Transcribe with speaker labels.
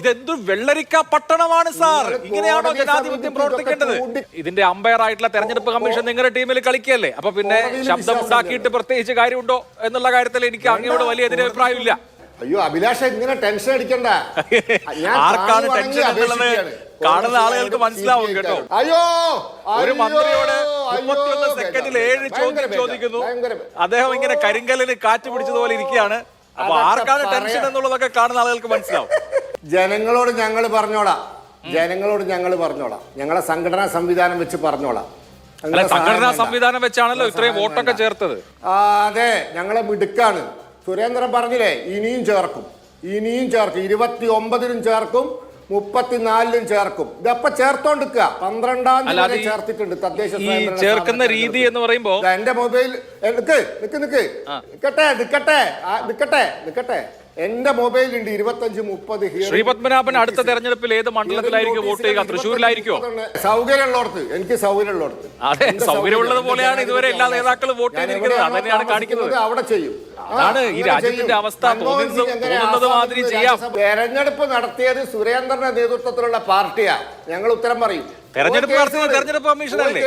Speaker 1: ഇതെന്തു വെള്ളരിക്ക പട്ടണമാണ് സാർ. ഇങ്ങനെയാണോ ജനാധിപത്യം പ്രവർത്തിക്കേണ്ടത്? ഇതിന്റെ അമ്പയർ ആയിട്ടുള്ള തെരഞ്ഞെടുപ്പ് കമ്മീഷൻ നിങ്ങളുടെ ടീമിൽ കളിക്കല്ലേ? അപ്പൊ പിന്നെ ശബ്ദം ഉണ്ടാക്കിയിട്ട് പ്രത്യേകിച്ച് കാര്യമുണ്ടോ എന്നുള്ള കാര്യത്തിൽ എനിക്ക് അങ്ങയോട് വലിയ എതിരഭിപ്രായമില്ല.
Speaker 2: അയ്യോ അഭിലാഷ, ഇങ്ങനെ ടെൻഷൻ അടിക്കണ്ട.
Speaker 1: ആർക്കാണ് ടെൻഷൻ എന്നുള്ളത് കാണുന്ന ആളുകൾക്ക് മനസ്സിലാവും കേട്ടോ.
Speaker 2: അയ്യോ,
Speaker 1: ഒരു മന്ത്രിയോട് 31 സെക്കൻഡിൽ 7 ചോദ്യം ചോദിക്കുന്നു. അദ്ദേഹം ഇങ്ങനെ കരിങ്കല്ലിന് കാറ്റ് പിടിച്ചതുപോലെ ഇരിക്കുകയാണ്. അപ്പൊ ആർക്കാണ് ടെൻഷൻ എന്നുള്ളതൊക്കെ കാണുന്ന ആളുകൾക്ക് മനസ്സിലാവും.
Speaker 2: ജനങ്ങളോട് ഞങ്ങൾ പറഞ്ഞോളാം, ഞങ്ങളെ സംഘടനാ സംവിധാനം വെച്ച് പറഞ്ഞോളാം.
Speaker 1: സംഘടനാ സംവിധാനം വെച്ചാണല്ലോ ഇത്രയും വോട്ടൊക്കെ ചേർത്തത്.
Speaker 2: അതെ, ഞങ്ങളെ മിടുക്കാണ്. സുരേന്ദ്രൻ പറഞ്ഞില്ലേ, ഇനിയും ചേർക്കും. 29-നും ചേർക്കും, 34-നും ചേർക്കും. ഇതപ്പൊ ചേർത്തോണ്ടിരിക്കുക. 12-ാം തീയതി ചേർത്തിട്ടുണ്ട് തദ്ദേശ
Speaker 1: ചേർക്കുന്ന രീതി എന്ന് പറയുമ്പോ
Speaker 2: എന്റെ മൊബൈൽ നിക്കട്ടെ എന്റെ മൊബൈലുണ്ട് 25-30.
Speaker 1: ശ്രീ പത്മനാഭൻ അടുത്ത തെരഞ്ഞെടുപ്പിൽ ഏത് മണ്ഡലത്തിലായിരിക്കും വോട്ട് ചെയ്യുക? തൃശ്ശൂരിലായിരിക്കോ?
Speaker 2: സൗകര്യമുള്ളടത്ത്, എനിക്ക് സൗകര്യമുള്ളടത്ത്.
Speaker 1: അതെ, സൗകര്യമുള്ളത് പോലെയാണ് ഇതുവരെ എല്ലാ നേതാക്കളും വോട്ട് ചെയ്തിരിക്കുന്നത്. അതന്നെയാണ് കാണിക്കുന്നത്.
Speaker 2: അവിടെ ചെയ്യും.
Speaker 1: അതാണ് ഈ രാജ്യത്തിന്റെ അവസ്ഥ. തോന്നുന്നത് മാതിരി ചെയ്യാം.
Speaker 2: തെരഞ്ഞെടുപ്പ് നടത്തിയത് സുരേന്ദ്രന്റെ നേതൃത്വത്തിലുള്ള പാർട്ടിയാണ്. ഞങ്ങൾ ഉത്തരം പറയും.
Speaker 1: തെരഞ്ഞെടുപ്പ് കമ്മീഷനല്ലേ?